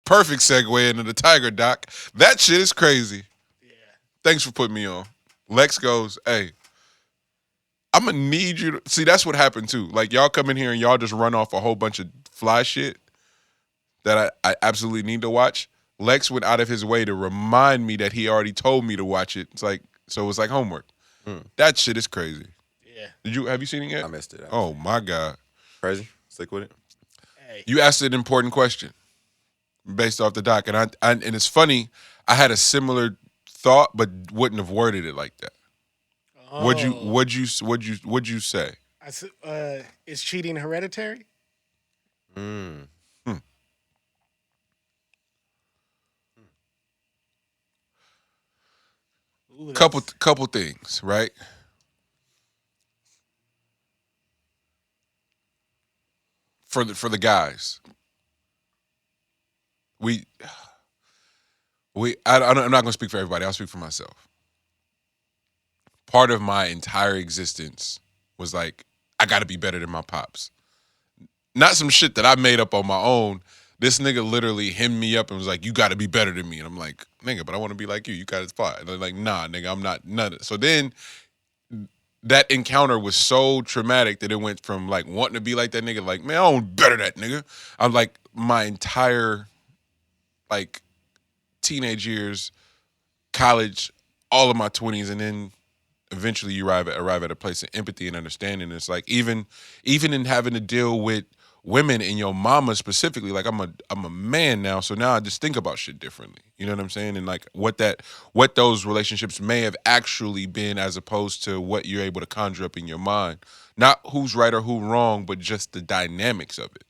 perfect segue into the Tiger doc. That shit is crazy. Yeah. Thanks for putting me on. Lex goes, hey, I'm gonna need you to see. That's what happened too. Like y'all come in here and y'all just run off a whole bunch of fly shit that I absolutely need to watch. Lex went out of his way to remind me that he already told me to watch it. It's like so. It was like homework. That shit is crazy. Yeah. Have you seen it yet? I missed it. Oh my god. Crazy. Stick with it. Hey. You asked an important question based off the doc, and I and it's funny. I had a similar thought, but wouldn't have worded it like that. Oh. What'd you say? I said, is cheating hereditary? Ooh, Couple things, right? For the guys, I'm not going to speak for everybody. I'll speak for myself. Part of my entire existence was like, I got to be better than my pops. Not some shit that I made up on my own. This nigga literally hemmed me up and was like, you got to be better than me. And I'm like, nigga, but I want to be like you. You got a spot. And they're like, nah, nigga, I'm not none of it. So then that encounter was so traumatic that it went from like wanting to be like that nigga, like, man, I don't better that nigga. I'm like my entire like teenage years, college, all of my 20s, and then eventually you arrive at a place of empathy and understanding. It's like even in having to deal with women and your mama specifically, like I'm a man now, so now I just think about shit differently. You know what I'm saying? And like what those relationships may have actually been, as opposed to what you're able to conjure up in your mind. Not who's right or who wrong, but just the dynamics of it.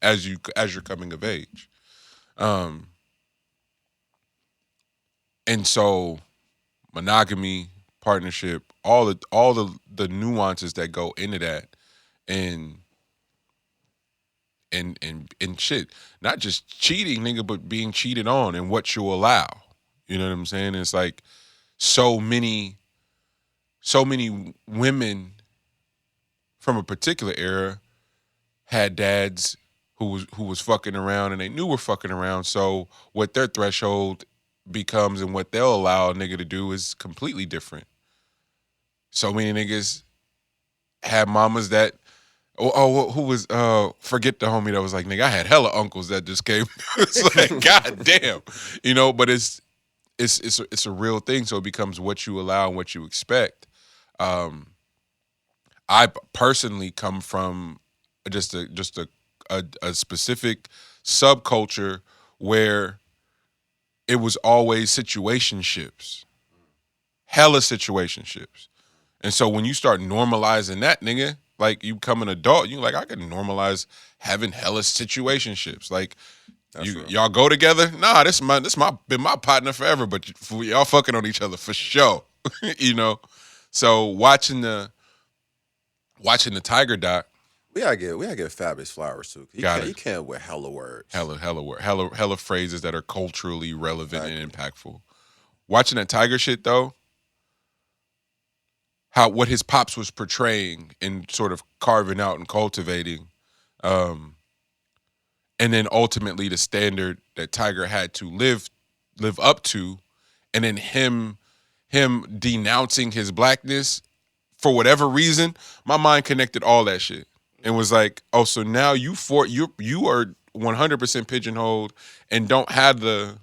As you're coming of age. And so monogamy, partnership, all the nuances that go into that, and shit, not just cheating, nigga, but being cheated on and what you allow. You know what I'm saying? It's like so many women from a particular era had dads who was fucking around and they knew were fucking around. So what their threshold becomes and what they'll allow a nigga to do is completely different. So many niggas had mamas that who was forget the homie that was like, nigga, I had hella uncles that just came. It's like, god damn. You know, but it's a real thing, so it becomes what you allow and what you expect. I personally come from just a specific subculture where it was always situationships. Hella situationships. And so when you start normalizing that, nigga, like you become an adult, you like, I can normalize having hella situationships. Like y'all go together? Nah, this been my partner forever, but y'all fucking on each other for sure. You know? So watching the Tiger doc. We gotta get Fabulous flowers too. You can't wear hella words. Hella phrases that are culturally relevant and impactful. Watching that Tiger shit though, what his pops was portraying and sort of carving out and cultivating, and then ultimately the standard that Tiger had to live up to, and then him denouncing his blackness for whatever reason, my mind connected all that shit and was like, oh, so now you are 100% pigeonholed and don't have the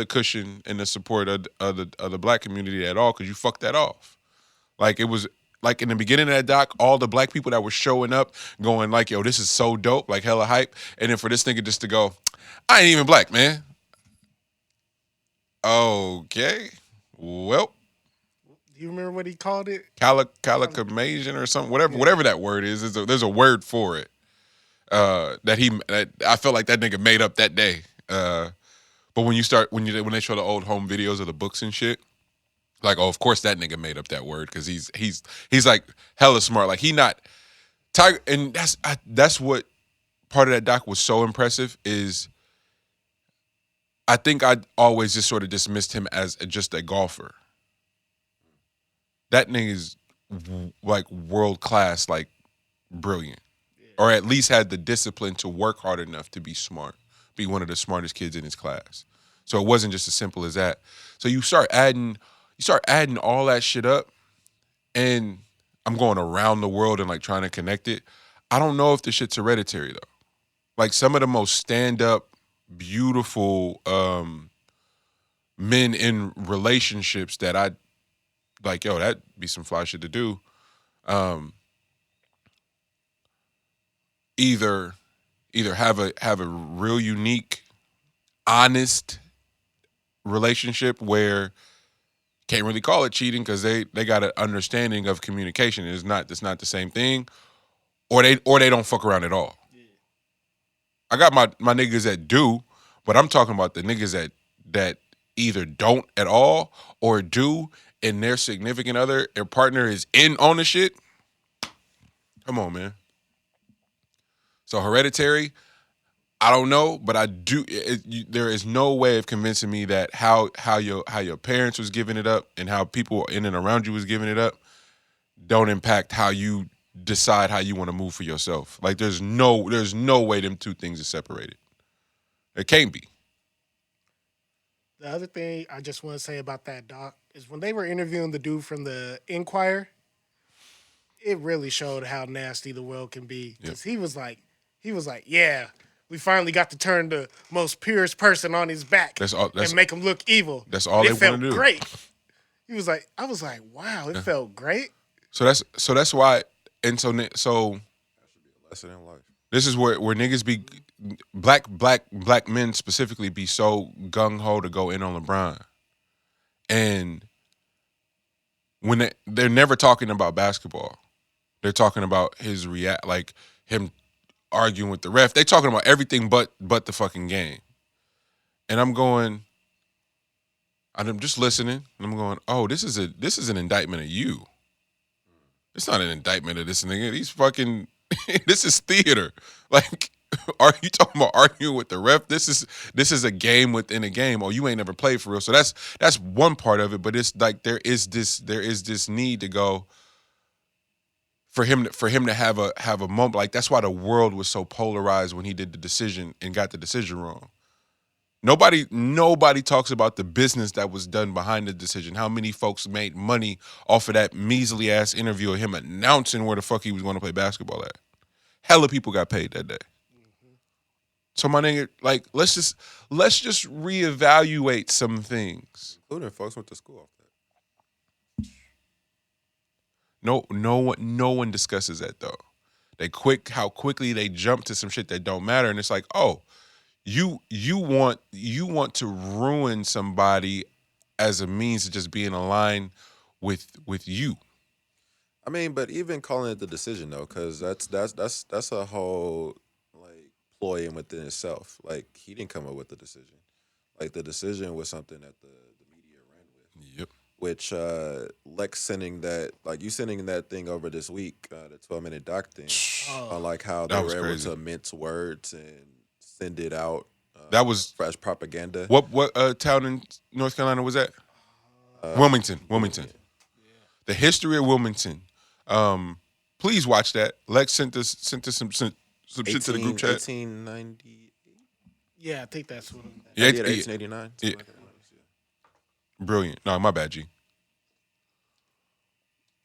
cushion and the support of the black community at all because you fucked that off. Like it was like in the beginning of that doc, all the black people that were showing up going like, yo, this is so dope, like hella hype. And then for this nigga just to go, I ain't even black, man. Okay. Well. Do you remember what he called it? Calicamasian or something, whatever that word is. There's a word for it. That I felt like that nigga made up that day. But when they show the old home videos of the books and shit, like, oh, of course that nigga made up that word because he's like hella smart. Like he not Tiger, and that's what part of that doc was so impressive is. I think I always just sort of dismissed him as just a golfer. That nigga's like world class, like brilliant, or at least had the discipline to work hard enough to be smart. be one of the smartest kids in his class. So it wasn't just as simple as that. So you start adding all that shit up, and I'm going around the world and like trying to connect it. I don't know if the shit's hereditary though. Like some of the most stand-up, beautiful men in relationships that I like, yo, that'd be some fly shit to do. Either have a real unique, honest relationship where can't really call it cheating because they got an understanding of communication. It's not the same thing, or they don't fuck around at all. Yeah. I got my niggas that do, but I'm talking about the niggas that either don't at all or do, and their significant other or partner is in on the shit. Come on, man. So Hereditary, I don't know, but I do. There is no way of convincing me that how your parents was giving it up and how people in and around you was giving it up don't impact how you decide how you want to move for yourself. Like there's no way them two things are separated. It can't be. The other thing I just want to say about that doc is when they were interviewing the dude from the Inquirer, it really showed how nasty the world can be. Because he was like, yeah, we finally got to turn the most purest person on his back and make him look evil. That's all they want to do. It felt great. He was like, I was like, wow, it felt great. So that's why, and so that should be a lesson in life. This is where niggas be black men specifically be so gung ho to go in on LeBron, and when they're never talking about basketball, they're talking about his like him arguing with the ref. They talking about everything but the fucking game. And I'm just listening, and I'm going, oh, this is an indictment of you. It's not an indictment of this nigga. These fucking this is theater. Like, are you talking about arguing with the ref? This is a game within a game. Oh, you ain't never played for real. So that's one part of it. But it's like there is this need to go for him to have a moment. Like that's why the world was so polarized when he did the decision and got the decision wrong. Nobody talks about the business that was done behind the decision. How many folks made money off of that measly ass interview of him announcing where the fuck he was going to play basketball at? Hella people got paid that day. Mm-hmm. So my nigga, like, let's just reevaluate some things. Including folks went to school off that. No one discusses that though. How quickly they jump to some shit that don't matter, and it's like, oh, you want to ruin somebody as a means of just being aligned with you. I mean, but even calling it the decision though, because that's a whole like ploy in within itself. Like he didn't come up with the decision. Like the decision was something that the media ran with. Yep. Which Lex sending that thing over this week, the 12-minute doc thing, on like how they were able to mince words and send it out. That was fresh propaganda. What town in North Carolina was that? Wilmington. Yeah. The history of Wilmington. Please watch that. Lex sent us some shit to the group chat. 1898. Yeah, I think that's what. Yeah, 1889. Yeah. Brilliant. No, my bad, G.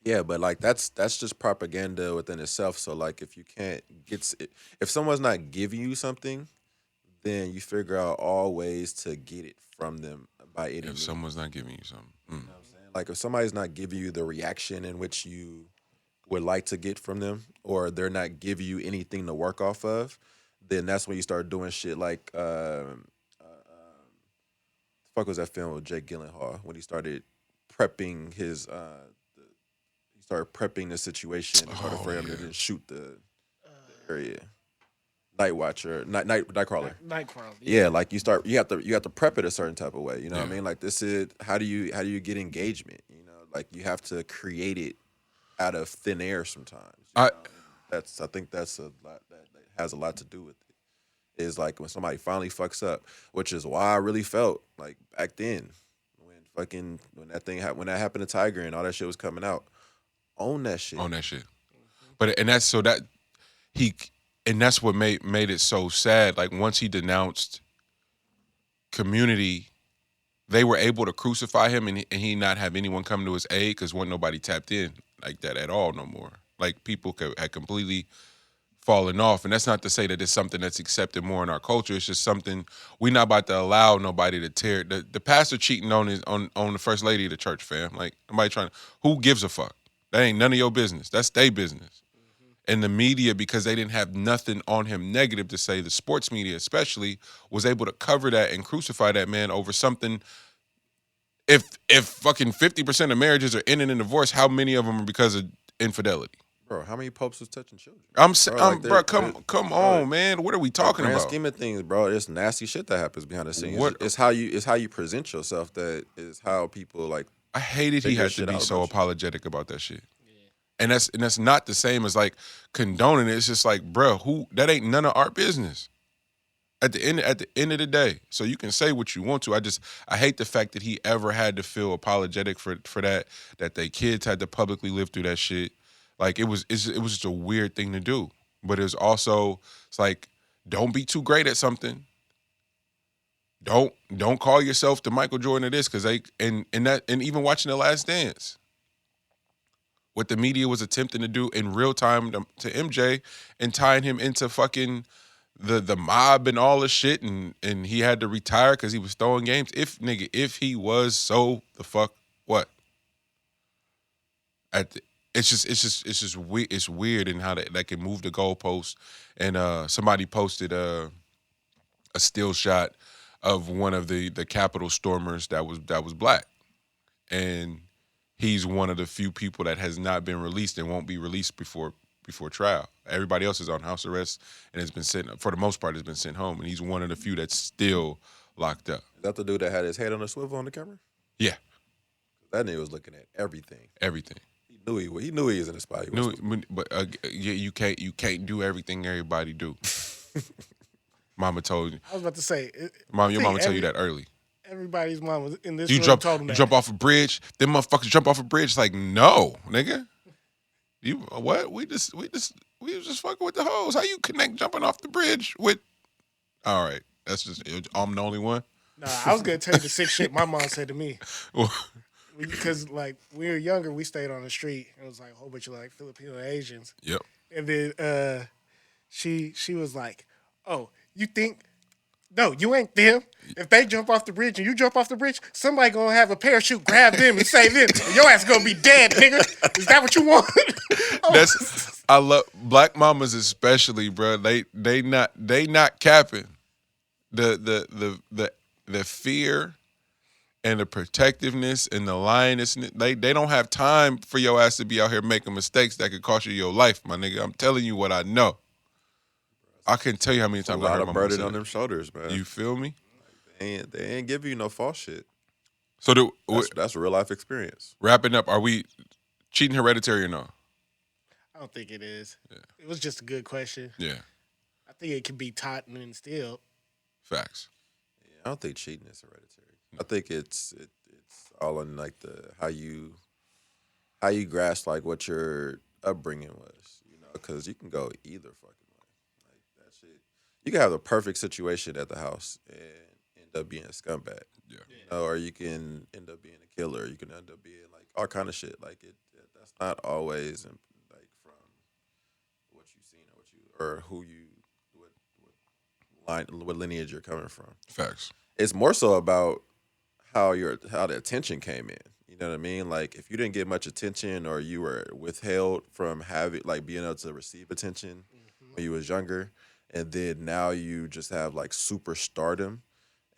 Yeah, but like that's just propaganda within itself. So like if someone's not giving you something, then you figure out all ways to get it from them by any means. If someone's not giving you something. You know what I'm saying? Like if somebody's not giving you the reaction in which you would like to get from them, or they're not giving you anything to work off of, then that's when you start doing shit like fuck was that film with Jake Gyllenhaal when he started prepping the situation in order for him to then shoot the area. Nightcrawler. Nightcrawler. Yeah, like you have to prep it a certain type of way. You know what I mean? Like this is how do you get engagement? You know, like you have to create it out of thin air sometimes. I think that's a lot that has a lot to do with it. Is like when somebody finally fucks up, which is why I really felt like back then when that happened to Tiger and all that shit was coming out. Own that shit. But and that's so that and that's what made it so sad. Like once he denounced community, they were able to crucify him and he not have anyone come to his aid because wasn't nobody tapped in like that at all no more. Like people had completely fallen off, and that's not to say that it's something that's accepted more in our culture. It's just something we're not about to allow nobody to tear. The pastor cheating on the first lady of the church, fam. Like nobody trying. Who gives a fuck? That ain't none of your business. That's their business. And the media, because they didn't have nothing on him negative to say, the sports media especially was able to cover that and crucify that man over something. If fucking 50% of marriages are ending in divorce, how many of them are because of infidelity? Bro, how many popes was touching children? Bro, come on, man. What are we talking about? Grand scheme of things, bro, it's nasty shit that happens behind the scenes. It's how you present yourself that is how people like. I hated he had to be so apologetic about that shit. And that's not the same as like condoning it. It's just like, bro, that ain't none of our business. At the end of the day. So you can say what you want to. I hate the fact that he ever had to feel apologetic for that they kids had to publicly live through that shit. Like it was just a weird thing to do. But it's like, don't be too great at something. Don't call yourself the Michael Jordan of this, because and even watching The Last Dance. What the media was attempting to do in real time to MJ and tying him into fucking the mob and all this shit, and he had to retire because he was throwing games. If he was so the fuck what? It's weird in how that can move the goalpost. And somebody posted a still shot of one of the Capitol stormers that was black, and he's one of the few people that has not been released and won't be released before trial. Everybody else is on house arrest and has been sent, for the most part, has been sent home. And he's one of the few that's still locked up. Is that the dude that had his head on a swivel on the camera? Yeah. That nigga was looking at everything. Everything. He knew he was in the spot. You can't do everything everybody do. Mama told you. I was about to say. Your mama told you that early. Everybody's mom was in this room told him that. You jump off a bridge. Them motherfuckers jump off a bridge. It's like, no, nigga. You what? We was just fucking with the hoes. How you connect jumping off the bridge with? All right, that's just I'm the only one. Nah, I was gonna tell you the sick shit my mom said to me. Because like when we were younger, we stayed on the street. And it was like a whole bunch of like Filipino Asians. Yep. And then she was like, "Oh, you think? No, you ain't them. If they jump off the bridge and you jump off the bridge, somebody gonna have a parachute, grab them and save them. And your ass gonna be dead, nigga. Is that what you want?" I love black mamas especially, bro. They not capping. The fear and the protectiveness and the lioness. They don't have time for your ass to be out here making mistakes that could cost you your life, my nigga. I'm telling you what I know. I couldn't tell you how many times I heard my mom say burden on them shoulders, man. You feel me? They ain't give you no false shit. So that's a real life experience. Wrapping up, are we cheating Hereditary or no? I don't think it is. Yeah. It was just a good question. Yeah. I think it can be taught and instilled. Facts. Yeah, I don't think cheating is hereditary. I think it's all in like how you grasp like what your upbringing was, because you can go either fucking way. Like that shit. You can have the perfect situation at the house and end up being a scumbag. Yeah. Or you can end up being a killer. You can end up being like all kind of shit. Like that's not always like from what you've seen or who you what lineage you're coming from. Facts. It's more so about how the attention came in. You know what I mean? Like if you didn't get much attention or you were withheld from being able to receive attention when you was younger, and then now you just have like super stardom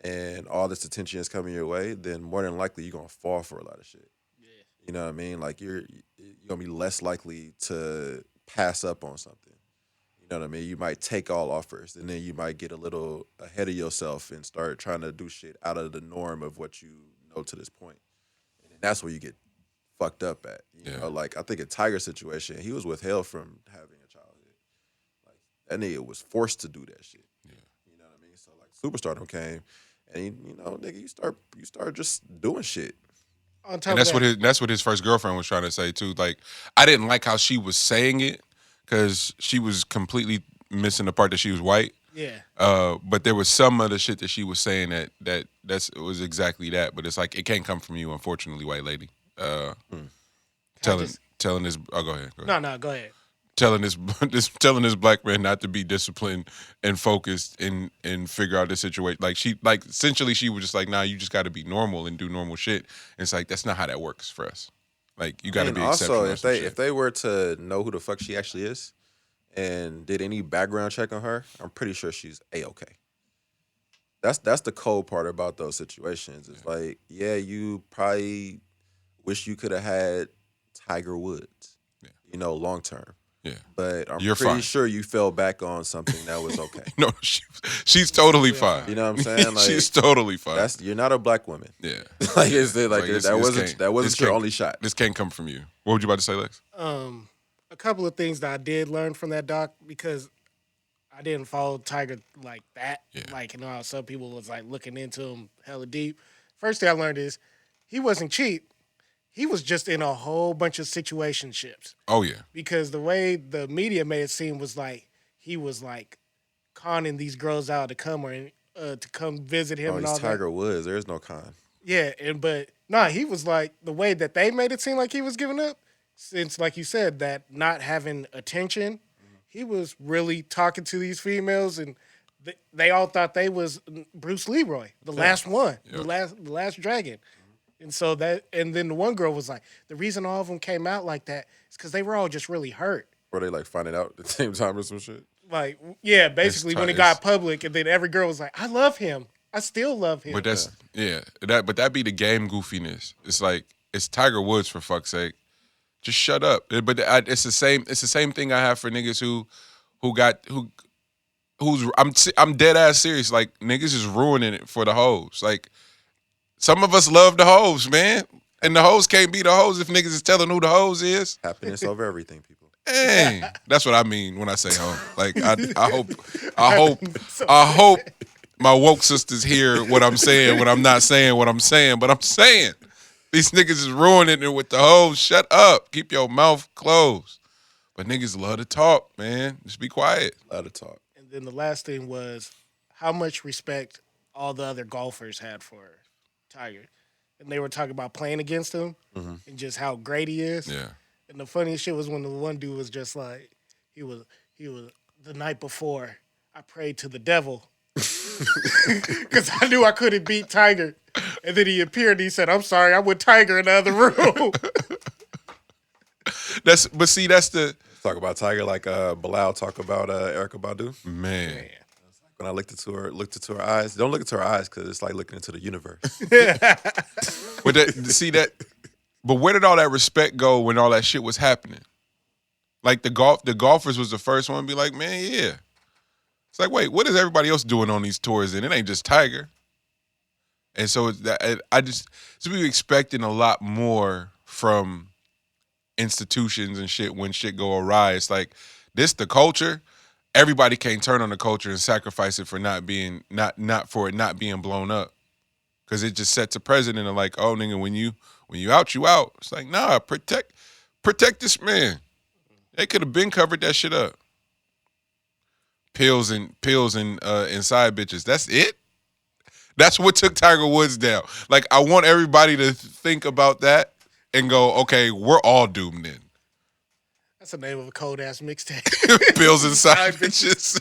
and all this attention is coming your way, then more than likely you're gonna fall for a lot of shit. Yeah. You know what I mean? Like you're gonna be less likely to pass up on something. You know what I mean? You might take all offers, and then you might get a little ahead of yourself and start trying to do shit out of the norm of what you know to this point. And that's where you get fucked up at. You know, like I think a Tiger situation, he was withheld from having a childhood. Like that nigga was forced to do that shit. Yeah. You know what I mean? So like superstardom came, and nigga, you start just doing shit. And that's what his first girlfriend was trying to say too. Like I didn't like how she was saying it, because she was completely missing the part that she was white. Yeah. But there was some other shit that she was saying that it was exactly that. But it's like it can't come from you, unfortunately, white lady. Telling this. Oh, go ahead. No, go ahead. Telling this black man not to be disciplined and focused and figure out the situation. Like essentially she was just like, nah, you just got to be normal and do normal shit. And it's like that's not how that works for us. Like you got to be exceptional. Also, if they were to know who the fuck she actually is and did any background check on her, I'm pretty sure she's A-okay. That's the cold part about those situations. It's like, yeah, you probably wish you could have had Tiger Woods, long term. Yeah, but I'm You're pretty fine. sure you fell back on something that was okay. No, she's totally fine. You know what I'm saying? Like, she's totally fine. You're not a black woman. Yeah, that wasn't your only shot. This can't come from you. What would you about to say, Lex? A couple of things that I did learn from that doc because I didn't follow Tiger like that. Yeah. Like, how some people was like looking into him hella deep. First thing I learned is he wasn't cheap. He was just in a whole bunch of situationships. Oh yeah. Because the way the media made it seem was like he was like conning these girls out to come visit him and all that. Tiger Woods. There's no con. Yeah, he was like the way that they made it seem like he was giving up. Since, like you said, that not having attention, he was really talking to these females, and they all thought they was Bruce Leroy, the last one, the last dragon. And so and then the one girl was like, the reason all of them came out like that is because they were all just really hurt. Were they like finding out at the same time or some shit? Like, yeah, basically when it got public, and then every girl was like, I love him. I still love him. But that be the game goofiness. It's like it's Tiger Woods, for fuck's sake. Just shut up. But it's the same. It's the same thing I have for niggas I'm dead ass serious. Like niggas is ruining it for the hoes. Like some of us love the hoes, man, and the hoes can't be the hoes if niggas is telling who the hoes is. Happiness over everything, people. Hey, that's what I mean when I say hoe. Like I hope my woke sisters hear what I'm saying when I'm not saying what I'm saying, but I'm saying. These niggas is ruining it with the hoes. Shut up. Keep your mouth closed. But niggas love to talk, man. Just be quiet. Love to talk. And then the last thing was how much respect all the other golfers had for Tiger. And they were talking about playing against him and just how great he is. Yeah. And the funniest shit was when the one dude was just like, he was the night before, I prayed to the devil. Because I knew I couldn't beat Tiger. And then he appeared and he said, I'm sorry, I'm with Tiger in the other room. That's the talk about Tiger like Bilal talk about Erykah Badu. Man. When I looked into her eyes, don't look into her eyes because it's like looking into the universe. But where did all that respect go when all that shit was happening? Like the golfers was the first one to be like, man, yeah. It's like, wait, what is everybody else doing on these tours? And it ain't just Tiger. And so I just be expecting a lot more from institutions and shit when shit go awry. It's like this the culture. Everybody can't turn on the culture and sacrifice it for not being blown up. Cause it just sets a precedent of like, oh nigga, when you out, you out. It's like, nah, protect this man. They could have been covered that shit up. Pills and side bitches. That's it. That's what took Tiger Woods down. Like, I want everybody to think about that and go, okay, we're all doomed then. That's the name of a cold ass mixtape. Pills and side bitches.